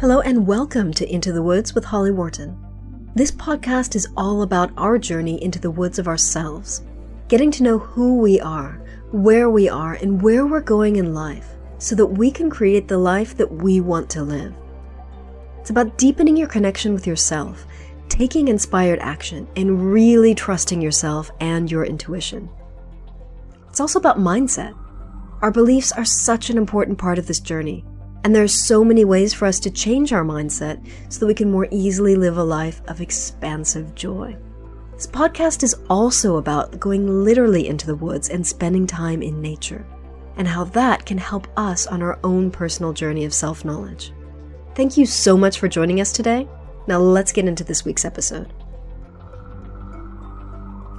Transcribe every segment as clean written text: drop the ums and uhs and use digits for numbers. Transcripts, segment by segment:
Hello and welcome to Into the Woods with Holly Worton. This podcast is all about our journey into the woods of ourselves, getting to know who we are, where we are, and where we're going in life so that we can create the life that we want to live. It's about deepening your connection with yourself, taking inspired action, and really trusting yourself and your intuition. It's also about mindset. Our beliefs are such an important part of this journey. And there are so many ways for us to change our mindset so that we can more easily live a life of expansive joy. This podcast is also about going literally into the woods and spending time in nature, and how that can help us on our own personal journey of self-knowledge. Thank you so much for joining us today. Now let's get into this week's episode.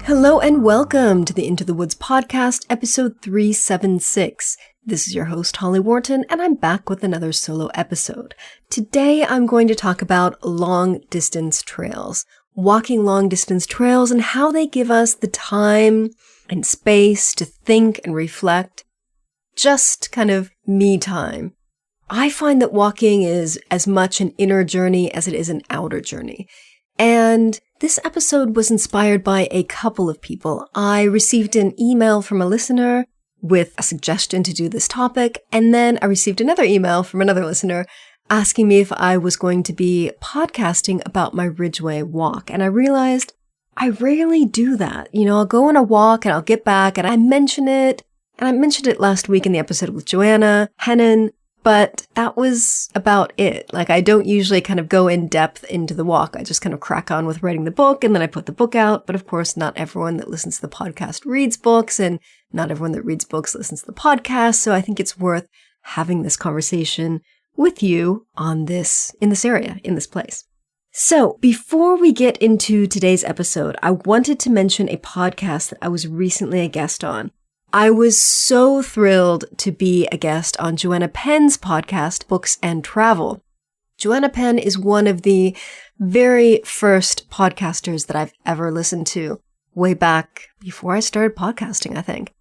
Hello and welcome to the Into the Woods podcast, episode 376. This is your host, Holly Worton, and I'm back with another solo episode. Today, I'm going to talk about long-distance trails, walking long-distance trails, and how they give us the time and space to think and reflect. Just kind of me time. I find that walking is as much an inner journey as it is an outer journey. And this episode was inspired by a couple of people. I received an email from a listener with a suggestion to do this topic, and then I received another email from another listener asking me if I was going to be podcasting about my Ridgeway walk. And I realized I rarely do that. I'll go on a walk and I'll get back and I mention it. And I mentioned it last week in the episode with Joanna, Hennon, but that was about it. I don't usually kind of go in depth into the walk. I just kind of crack on with writing the book and then I put the book out. But of course, not everyone that listens to the podcast reads books and not everyone that reads books listens to the podcast. So I think it's worth having this conversation with you on this, in this area, in this place. So before we get into today's episode, I wanted to mention a podcast that I was recently a guest on. I was so thrilled to be a guest on Joanna Penn's podcast, Books and Travel. Joanna Penn is one of the very first podcasters that I've ever listened to, way back before I started podcasting, I think.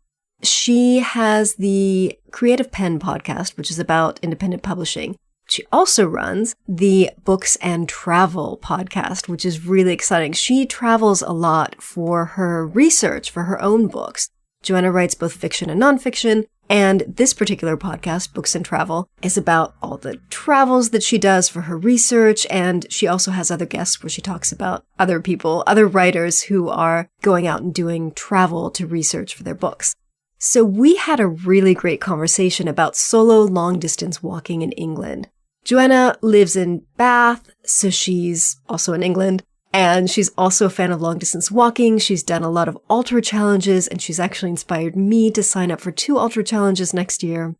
She has the Creative Penn podcast, which is about independent publishing. She also runs the Books and Travel podcast, which is really exciting. She travels a lot for her research for her own books. Joanna writes both fiction and nonfiction, and this particular podcast, Books and Travel, is about all the travels that she does for her research, and she also has other guests where she talks about other people, other writers who are going out and doing travel to research for their books. So we had a really great conversation about solo long-distance walking in England. Joanna lives in Bath, so she's also in England. And she's also a fan of long-distance walking. She's done a lot of ultra challenges, and she's actually inspired me to sign up for 2 ultra challenges next year.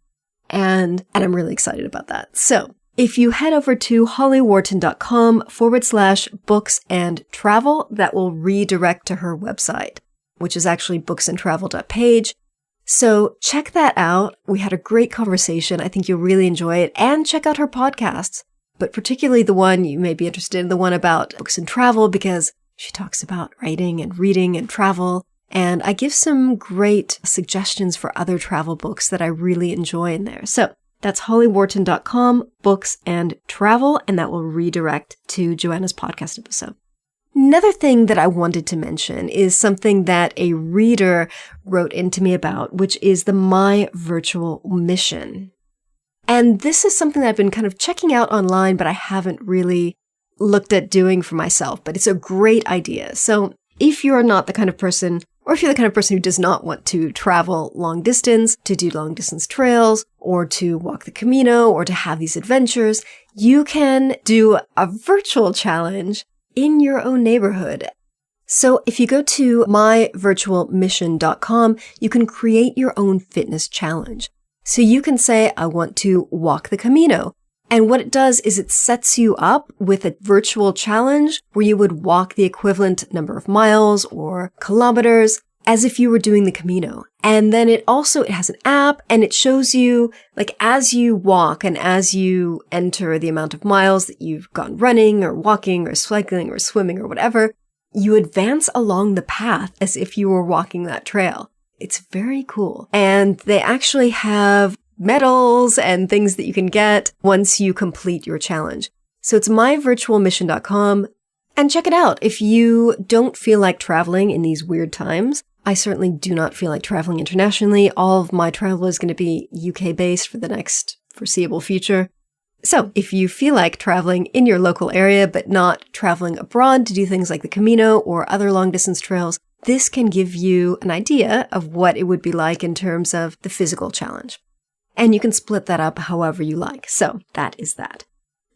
And I'm really excited about that. So if you head over to hollywharton.com/books and travel, that will redirect to her website, which is actually booksandtravel.page. So check that out. We had a great conversation. I think you'll really enjoy it. And check out her podcasts. But particularly the one you may be interested in, the one about books and travel, because she talks about writing and reading and travel. And I give some great suggestions for other travel books that I really enjoy in there. So that's hollywharton.com/books and travel, and that will redirect to Joanna's podcast episode. Another thing that I wanted to mention is something that a reader wrote into me about, which is the My Virtual Mission. And this is something that I've been kind of checking out online, but I haven't really looked at doing for myself. But it's a great idea. So if you're not the kind of person, or if you're the kind of person who does not want to travel long distance, to do long distance trails, or to walk the Camino, or to have these adventures, you can do a virtual challenge in your own neighborhood. So if you go to myvirtualmission.com, you can create your own fitness challenge. So you can say, I want to walk the Camino. And what it does is it sets you up with a virtual challenge where you would walk the equivalent number of miles or kilometers as if you were doing the Camino. And then it has an app, and it shows you, as you walk and as you enter the amount of miles that you've gone running or walking or cycling or swimming or whatever, you advance along the path as if you were walking that trail. It's very cool. And they actually have medals and things that you can get once you complete your challenge. So it's myvirtualmission.com, and check it out. If you don't feel like traveling in these weird times, I certainly do not feel like traveling internationally. All of my travel is going to be UK based for the next foreseeable future. So if you feel like traveling in your local area, but not traveling abroad to do things like the Camino or other long distance trails, this can give you an idea of what it would be like in terms of the physical challenge. And you can split that up however you like. So that is that.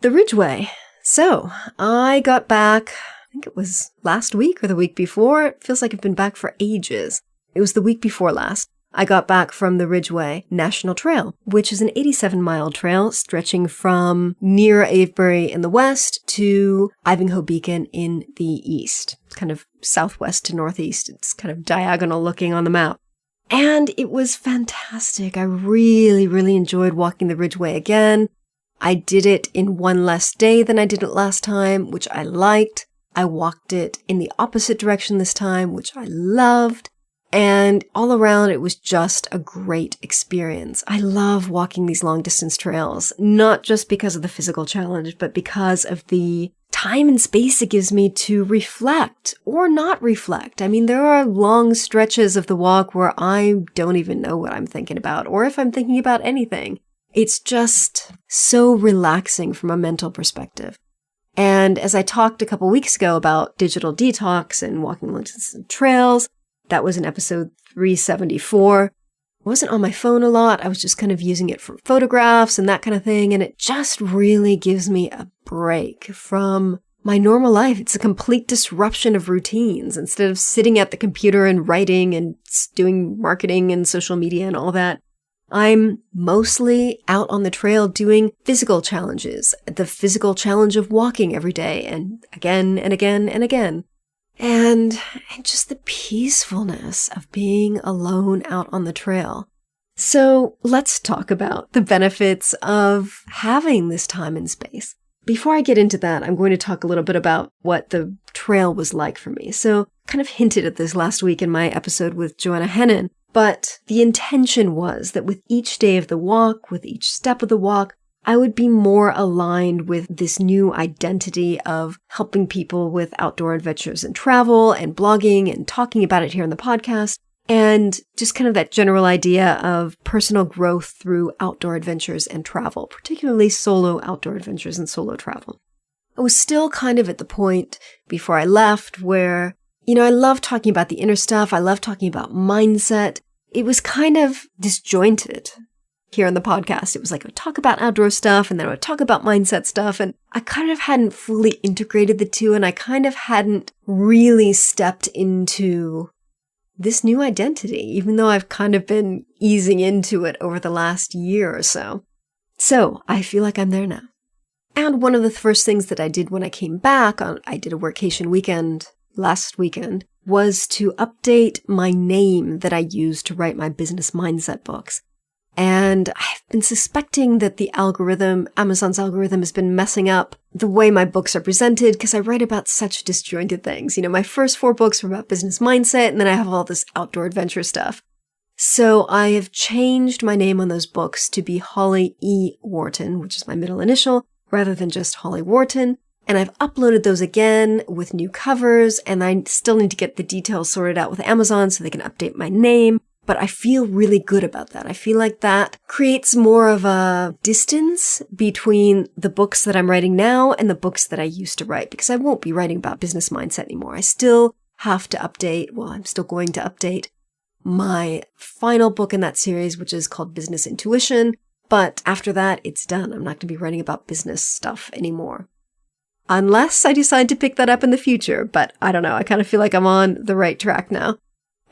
The Ridgeway. So I got back, I think it was last week or the week before. It feels like I've been back for ages. It was the week before last. I got back from the Ridgeway National Trail, which is an 87-mile trail stretching from near Avebury in the west to Ivinghoe Beacon in the east. It's kind of southwest to northeast. It's kind of diagonal looking on the map. And it was fantastic. I really, really enjoyed walking the Ridgeway again. I did it in one less day than I did it last time, which I liked. I walked it in the opposite direction this time, which I loved. And all around, it was just a great experience. I love walking these long distance trails, not just because of the physical challenge, but because of the time and space it gives me to reflect or not reflect. I mean, there are long stretches of the walk where I don't even know what I'm thinking about, or if I'm thinking about anything. It's just so relaxing from a mental perspective. And as I talked a couple weeks ago about digital detox and walking long distance trails, that was in episode 374. I wasn't on my phone a lot. I was just kind of using it for photographs and that kind of thing. And it just really gives me a break from my normal life. It's a complete disruption of routines. Instead of sitting at the computer and writing and doing marketing and social media and all that, I'm mostly out on the trail doing physical challenges. The physical challenge of walking every day and again and again and again. And just the peacefulness of being alone out on the trail. So let's talk about the benefits of having this time and space. Before I get into that, I'm going to talk a little bit about what the trail was like for me. So kind of hinted at this last week in my episode with Joanna Hennon, but the intention was that with each day of the walk, with each step of the walk, I would be more aligned with this new identity of helping people with outdoor adventures and travel and blogging and talking about it here in the podcast, and just kind of that general idea of personal growth through outdoor adventures and travel, particularly solo outdoor adventures and solo travel. I was still kind of at the point before I left where, I love talking about the inner stuff. I love talking about mindset. It was kind of disjointed. Here on the podcast, it was like I would talk about outdoor stuff and then I would talk about mindset stuff, and I kind of hadn't fully integrated the two, and I kind of hadn't really stepped into this new identity, even though I've kind of been easing into it over the last year or so. So I feel like I'm there now. And one of the first things that I did when I came back, I did a workation weekend last weekend, was to update my name that I used to write my business mindset books. And I've been suspecting that the algorithm, Amazon's algorithm, has been messing up the way my books are presented because I write about such disjointed things. My first 4 books were about business mindset, and then I have all this outdoor adventure stuff. So I have changed my name on those books to be Holly E. Worton, which is my middle initial, rather than just Holly Worton. And I've uploaded those again with new covers, and I still need to get the details sorted out with Amazon so they can update my name. But I feel really good about that. I feel like that creates more of a distance between the books that I'm writing now and the books that I used to write, because I won't be writing about business mindset anymore. I still have to update, I'm still going to update my final book in that series, which is called Business Intuition. But after that, it's done. I'm not going to be writing about business stuff anymore. Unless I decide to pick that up in the future. But I don't know. I kind of feel like I'm on the right track now.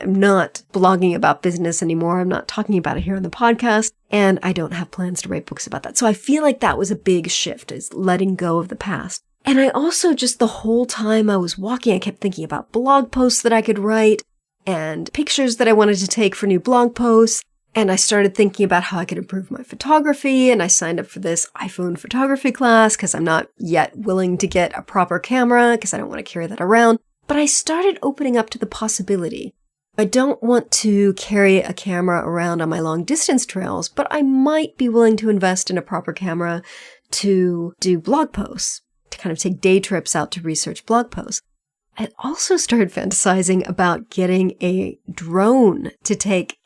I'm not blogging about business anymore. I'm not talking about it here on the podcast, and I don't have plans to write books about that. So I feel like that was a big shift, is letting go of the past. And I also just the whole time I was walking, I kept thinking about blog posts that I could write and pictures that I wanted to take for new blog posts. And I started thinking about how I could improve my photography, and I signed up for this iPhone photography class because I'm not yet willing to get a proper camera because I don't want to carry that around. But I started opening up to the possibility I don't want to carry a camera around on my long distance trails, but I might be willing to invest in a proper camera to do blog posts, to kind of take day trips out to research blog posts. I also started fantasizing about getting a drone to take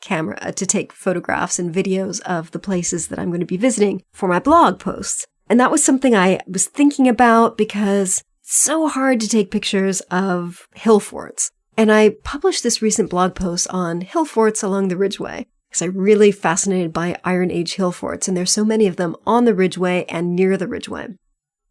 photographs and videos of the places that I'm going to be visiting for my blog posts. And that was something I was thinking about because it's so hard to take pictures of hill forts. And I published this recent blog post on hill forts along the Ridgeway because I'm really fascinated by Iron Age hill forts, and there's so many of them on the Ridgeway and near the Ridgeway.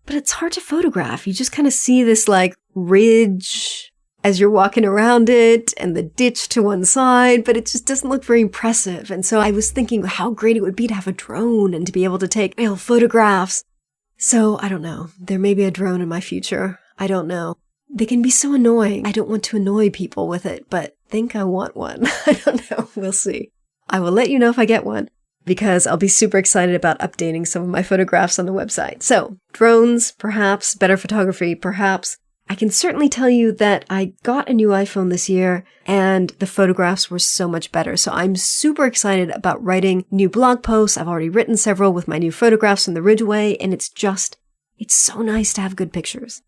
But it's hard to photograph. You just kind of see this like ridge as you're walking around it and the ditch to one side, but it just doesn't look very impressive. And so I was thinking how great it would be to have a drone and to be able to take real photographs. So I don't know. There may be a drone in my future. I don't know. They can be so annoying. I don't want to annoy people with it, but think I want one. I don't know. We'll see. I will let you know if I get one, because I'll be super excited about updating some of my photographs on the website. So, drones, perhaps, better photography, perhaps. I can certainly tell you that I got a new iPhone this year, and the photographs were so much better. So I'm super excited about writing new blog posts. I've already written several with my new photographs from the Ridgeway, and it's so nice to have good pictures.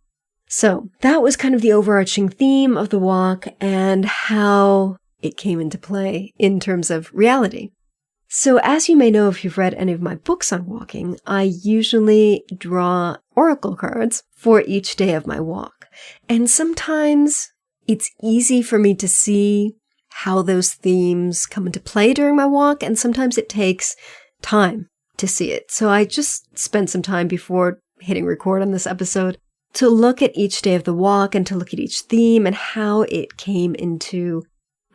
So that was kind of the overarching theme of the walk and how it came into play in terms of reality. So as you may know, if you've read any of my books on walking, I usually draw oracle cards for each day of my walk. And sometimes it's easy for me to see how those themes come into play during my walk, and sometimes it takes time to see it. So I just spent some time before hitting record on this episode to look at each day of the walk and to look at each theme and how it came into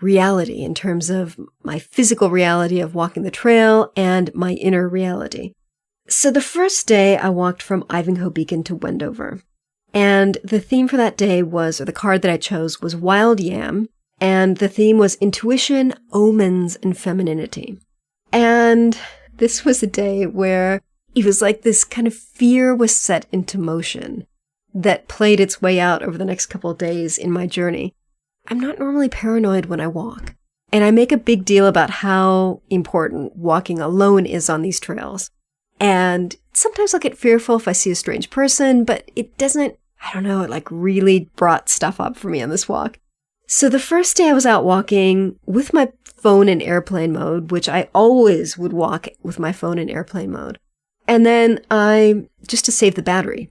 reality in terms of my physical reality of walking the trail and my inner reality. So the first day I walked from Ivanhoe Beacon to Wendover. And the theme for that day was, or the card that I chose was Wild Yam. And the theme was intuition, omens, and femininity. And this was a day where it was like this kind of fear was set into motion that played its way out over the next couple of days in my journey. I'm not normally paranoid when I walk, and I make a big deal about how important walking alone is on these trails. And sometimes I'll get fearful if I see a strange person, but it doesn't, I don't know, it like really brought stuff up for me on this walk. So the first day I was out walking with my phone in airplane mode, which I always would walk with my phone in airplane mode. And then just to save the battery.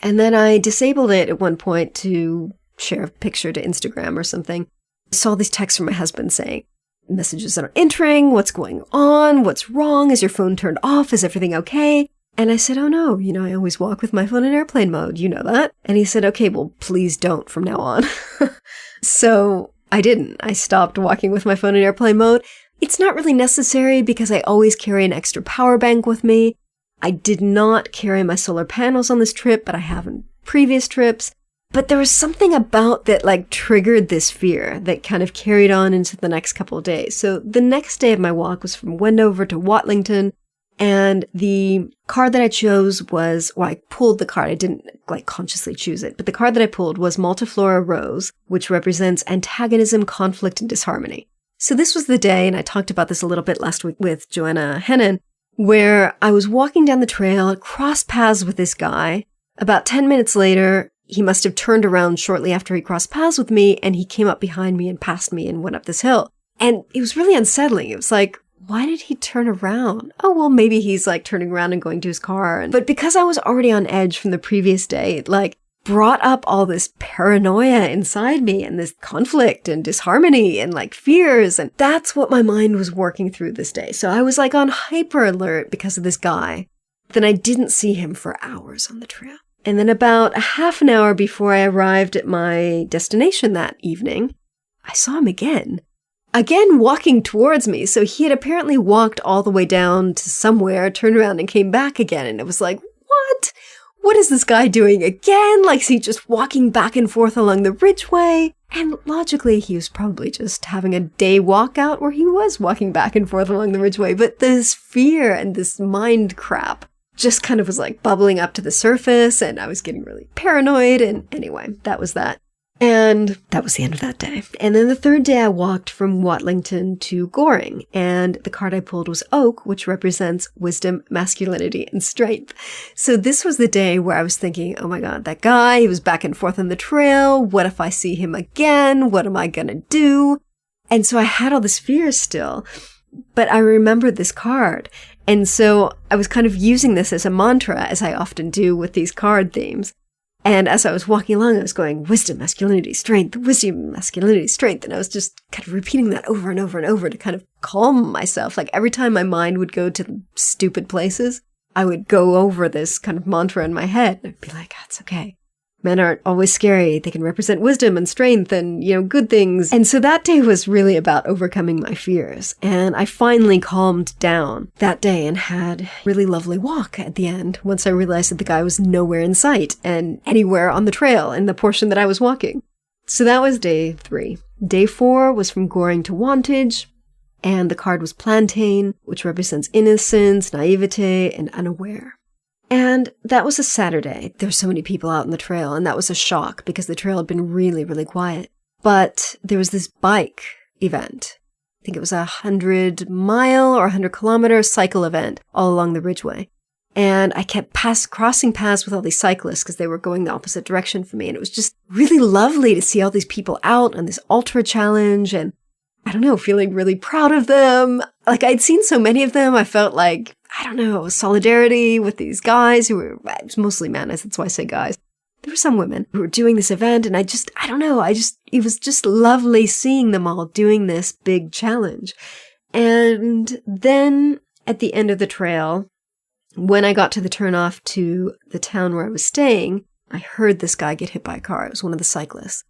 And then I disabled it at one point to share a picture to Instagram or something. I saw these texts from my husband saying, messages that are entering, what's going on, what's wrong, is your phone turned off, is everything okay? And I said, oh no, I always walk with my phone in airplane mode, you know that? And he said, okay, well, please don't from now on. So I didn't. I stopped walking with my phone in airplane mode. It's not really necessary because I always carry an extra power bank with me. I did not carry my solar panels on this trip, but I have in previous trips. But there was something about that like triggered this fear that kind of carried on into the next couple of days. So the next day of my walk was from Wendover to Watlington, and the card that I chose was, well, I pulled the card. I didn't like consciously choose it, but the card that I pulled was Multiflora Rose, which represents antagonism, conflict, and disharmony. So this was the day, and I talked about this a little bit last week with Joanna Hennon, where I was walking down the trail, crossed paths with this guy. About 10 minutes later, he must have turned around shortly after he crossed paths with me, and he came up behind me and passed me and went up this hill. And it was really unsettling. It was like, why did he turn around? Oh, well, maybe he's like turning around and going to his car. But because I was already on edge from the previous day, it like brought up all this paranoia inside me and this conflict and disharmony and like fears. And that's what my mind was working through this day. So I was like on hyper alert because of this guy. Then I didn't see him for hours on the trail. And then about a half an hour before I arrived at my destination that evening, I saw him again walking towards me. So he had apparently walked all the way down to somewhere, turned around and came back again. And it was like, what? What is this guy doing again? Like, is he just walking back and forth along the Ridgeway? And logically, he was probably just having a day walk out where he was walking back and forth along the Ridgeway. But this fear and this mind crap just kind of was like bubbling up to the surface, and I was getting really paranoid. And anyway, that was that. And that was the end of that day. And then the third day I walked from Watlington to Goring, and the card I pulled was Oak, which represents wisdom, masculinity, and strength. So this was the day where I was thinking, oh my God, that guy, he was back and forth on the trail. What if I see him again? What am I going to do? And so I had all this fear still, but I remembered this card. And so I was kind of using this as a mantra, as I often do with these card themes. And as I was walking along, I was going, wisdom, masculinity, strength, wisdom, masculinity, strength. And I was just kind of repeating that over and over and over to kind of calm myself. Like every time my mind would go to stupid places, I would go over this kind of mantra in my head. And I'd be like, it's okay. Men aren't always scary. They can represent wisdom and strength and, good things. And so that day was really about overcoming my fears. And I finally calmed down that day and had a really lovely walk at the end once I realized that the guy was nowhere in sight and anywhere on the trail in the portion that I was walking. So that was day 3. Day 4 was from Goring to Wantage, and the card was Plantain, which represents innocence, naivete, and unaware. And that was a Saturday. There were so many people out on the trail, and that was a shock because the trail had been really, really quiet. But there was this bike event. I think it was a 100-mile or 100-kilometer cycle event all along the Ridgeway. And I kept crossing paths with all these cyclists because they were going the opposite direction from me. And it was just really lovely to see all these people out on this ultra challenge and, I don't know, feeling really proud of them. Like I'd seen so many of them, I felt like, solidarity with these guys who were, it was mostly men, that's why I say guys. There were some women who were doing this event, and it was just lovely seeing them all doing this big challenge. And then at the end of the trail, when I got to the turnoff to the town where I was staying, I heard this guy get hit by a car. It was one of the cyclists.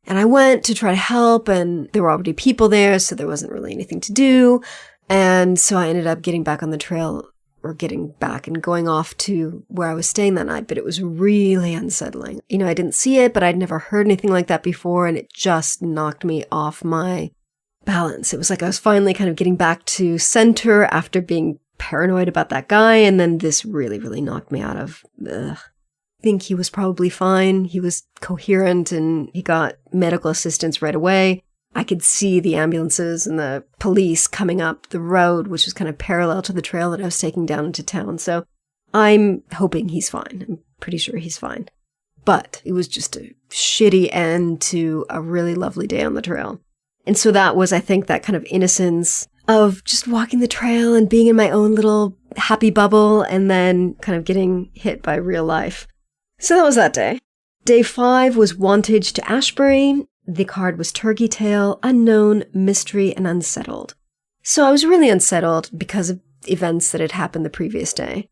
And I went to try to help, and there were already people there, so there wasn't really anything to do. And so I ended up getting back on the trail, or getting back and going off to where I was staying that night, but it was really unsettling. I didn't see it, but I'd never heard anything like that before, and it just knocked me off my balance. It was like I was finally kind of getting back to center after being paranoid about that guy, and then this really, really knocked me out of, I think he was probably fine. He was coherent, and he got medical assistance right away. I could see the ambulances and the police coming up the road, which was kind of parallel to the trail that I was taking down into town. So I'm hoping he's fine. I'm pretty sure he's fine. But it was just a shitty end to a really lovely day on the trail. And so that was, I think, that kind of innocence of just walking the trail and being in my own little happy bubble and then kind of getting hit by real life. So that was that day. Day 5 was Wantage to Ashbury. The card was Turkey Tail, Unknown, Mystery, and Unsettled. So I was really unsettled because of events that had happened the previous day.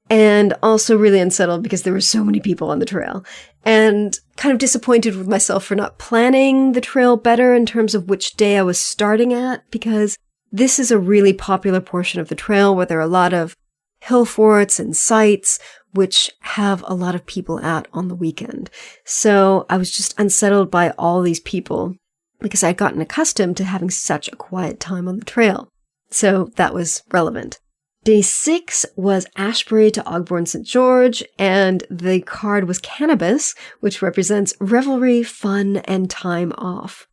And also really unsettled because there were so many people on the trail. And kind of disappointed with myself for not planning the trail better in terms of which day I was starting at, because this is a really popular portion of the trail where there are a lot of hill forts and sites which have a lot of people out on the weekend. So I was just unsettled by all these people because I'd gotten accustomed to having such a quiet time on the trail. So that was relevant. Day 6 was Ashbury to Ogborne St. George, and the card was Cannabis, which represents revelry, fun, and time off.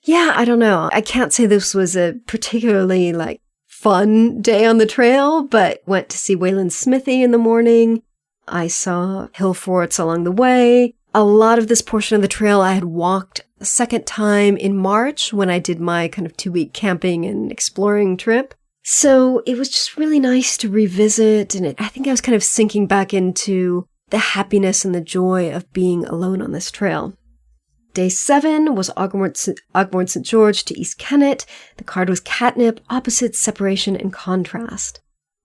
Yeah, I don't know. I can't say this was a particularly fun day on the trail, but went to see Wayland's Smithy in the morning. I saw hill forts along the way. A lot of this portion of the trail I had walked a second time in March when I did my kind of 2-week camping and exploring trip. So it was just really nice to revisit, and I think I was kind of sinking back into the happiness and the joy of being alone on this trail. Day 7 was Ogborne St. George to East Kennet. The card was Catnip, Opposites, Separation, and Contrast.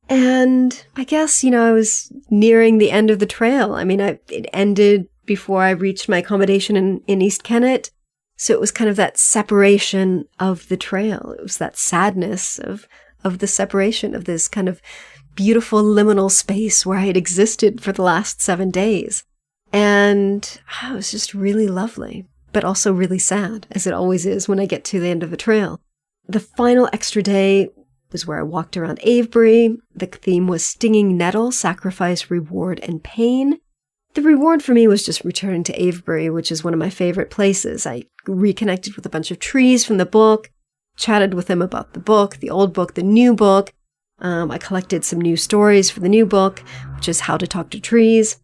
And I guess, I was nearing the end of the trail. I mean, it ended before I reached my accommodation in East Kennet. So it was kind of that separation of the trail. It was that sadness of the separation of this kind of beautiful liminal space where I had existed for the last 7 days. And it was just really lovely, but also really sad, as it always is when I get to the end of the trail. The final extra day was where I walked around Avebury. The theme was Stinging Nettle, Sacrifice, Reward, and Pain. The reward for me was just returning to Avebury, which is one of my favorite places. I reconnected with a bunch of trees from the book, chatted with them about the book, the old book, the new book. I collected some new stories for the new book, which is How to Talk to Trees.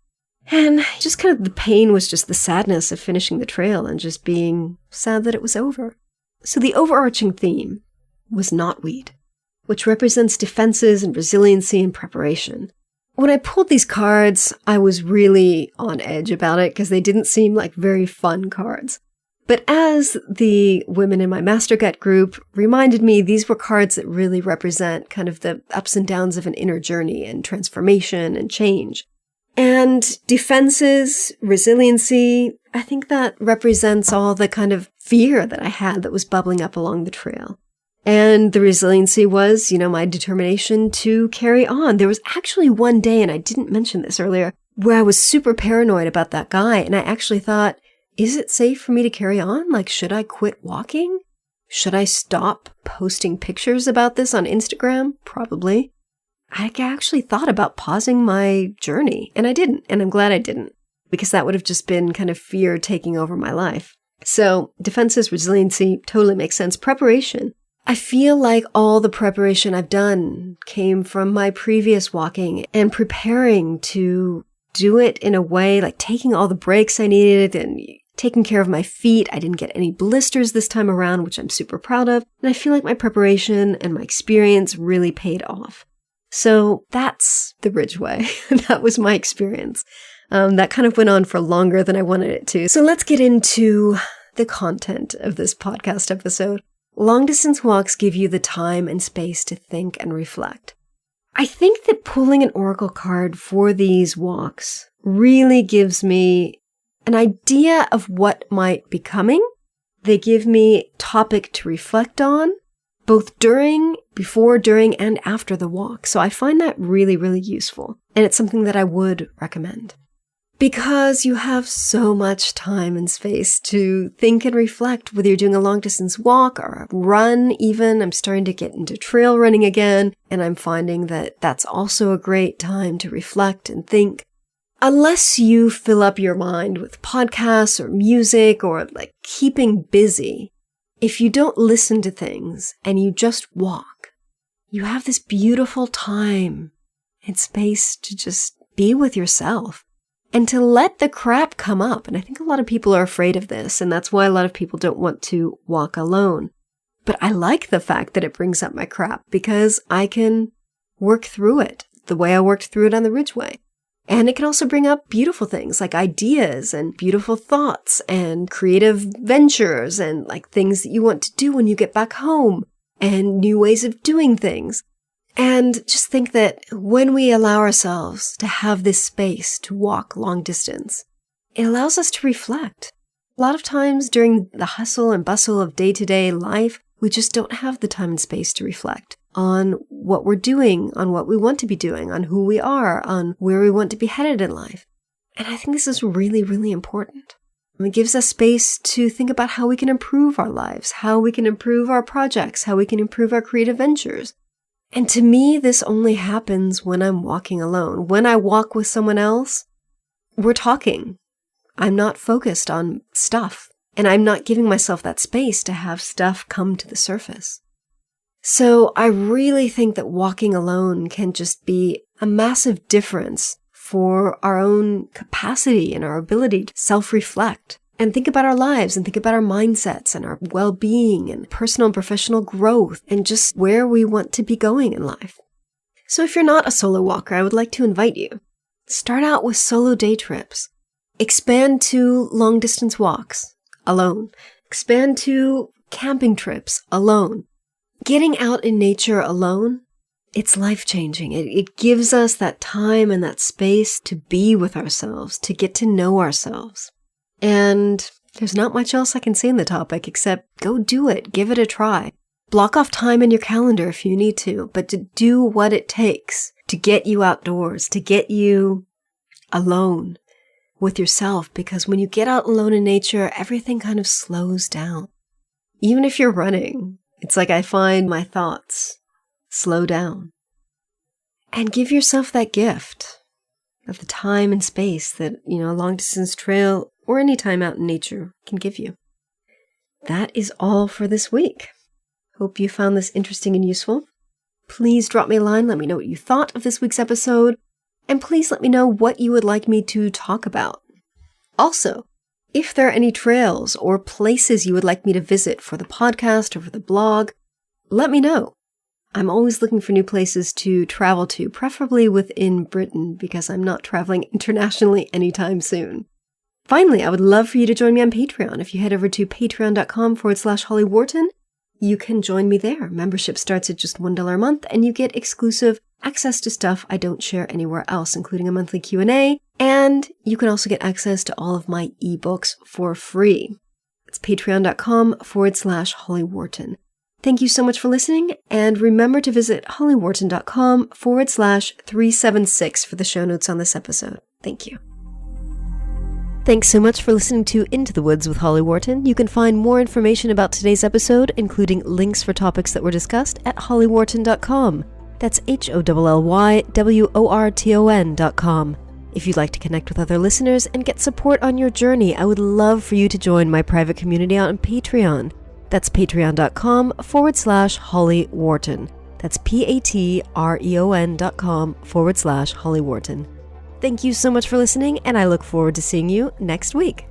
And just kind of the pain was just the sadness of finishing the trail and just being sad that it was over. So the overarching theme was knotweed, which represents defenses and resiliency and preparation. When I pulled these cards, I was really on edge about it because they didn't seem like very fun cards. But as the women in my Master Gut group reminded me, these were cards that really represent kind of the ups and downs of an inner journey and transformation and change. And defenses, resiliency, I think that represents all the kind of fear that I had that was bubbling up along the trail. And the resiliency was, my determination to carry on. There was actually one day, and I didn't mention this earlier, where I was super paranoid about that guy. And I actually thought, is it safe for me to carry on? Like, should I quit walking? Should I stop posting pictures about this on Instagram? Probably. I actually thought about pausing my journey, and I didn't. And I'm glad I didn't, because that would have just been kind of fear taking over my life. So defenses, resiliency, totally makes sense. Preparation. I feel like all the preparation I've done came from my previous walking and preparing to do it in a way, like taking all the breaks I needed and taking care of my feet. I didn't get any blisters this time around, which I'm super proud of. And I feel like my preparation and my experience really paid off. So that's the Ridgeway. That was my experience. That kind of went on for longer than I wanted it to. So let's get into the content of this podcast episode. Long-distance walks give you the time and space to think and reflect. I think that pulling an oracle card for these walks really gives me an idea of what might be coming. They give me topic to reflect on, both before, during, and after the walk. So I find that really, really useful. And it's something that I would recommend. Because you have so much time and space to think and reflect, whether you're doing a long distance walk or a run even. I'm starting to get into trail running again, and I'm finding that that's also a great time to reflect and think. Unless you fill up your mind with podcasts or music or like keeping busy, if you don't listen to things and you just walk, you have this beautiful time and space to just be with yourself. And to let the crap come up. And I think a lot of people are afraid of this, and that's why a lot of people don't want to walk alone. But I like the fact that it brings up my crap because I can work through it the way I worked through it on the Ridgeway. And it can also bring up beautiful things like ideas and beautiful thoughts and creative ventures and like things that you want to do when you get back home and new ways of doing things. And just think that when we allow ourselves to have this space to walk long distance, it allows us to reflect. A lot of times during the hustle and bustle of day-to-day life, we just don't have the time and space to reflect on what we're doing, on what we want to be doing, on who we are, on where we want to be headed in life. And I think this is really, really important. It gives us space to think about how we can improve our lives, how we can improve our projects, how we can improve our creative ventures. And to me, this only happens when I'm walking alone. When I walk with someone else, we're talking. I'm not focused on stuff, and I'm not giving myself that space to have stuff come to the surface. So I really think that walking alone can just be a massive difference for our own capacity and our ability to self-reflect and think about our lives and think about our mindsets and our well-being and personal and professional growth and just where we want to be going in life. So if you're not a solo walker, I would like to invite you. Start out with solo day trips. Expand to long-distance walks alone. Expand to camping trips alone. Getting out in nature alone, it's life-changing. It gives us that time and that space to be with ourselves, to get to know ourselves. And there's not much else I can say on the topic except go do it. Give it a try. Block off time in your calendar if you need to, but to do what it takes to get you outdoors, to get you alone with yourself. Because when you get out alone in nature, everything kind of slows down. Even if you're running, it's like I find my thoughts slow down. And give yourself that gift of the time and space that, a long distance trail or any time out in nature can give you. That is all for this week. Hope you found this interesting and useful. Please drop me a line, let me know what you thought of this week's episode, and please let me know what you would like me to talk about. Also, if there are any trails or places you would like me to visit for the podcast or for the blog, let me know. I'm always looking for new places to travel to, preferably within Britain, because I'm not traveling internationally anytime soon. Finally, I would love for you to join me on Patreon. If you head over to patreon.com/Holly Worton, you can join me there. Membership starts at just $1 a month, and you get exclusive access to stuff I don't share anywhere else, including a monthly Q&A, and you can also get access to all of my ebooks for free. It's patreon.com/Holly Worton. Thank you so much for listening, and remember to visit hollyworton.com/376 for the show notes on this episode. Thank you. Thanks so much for listening to Into the Woods with Holly Worton. You can find more information about today's episode, including links for topics that were discussed, at hollyworton.com. That's HOLLYWORTON.com. If you'd like to connect with other listeners and get support on your journey, I would love for you to join my private community on Patreon. That's patreon.com/Holly Worton. That's patreon.com/Holly Worton. Thank you so much for listening, and I look forward to seeing you next week.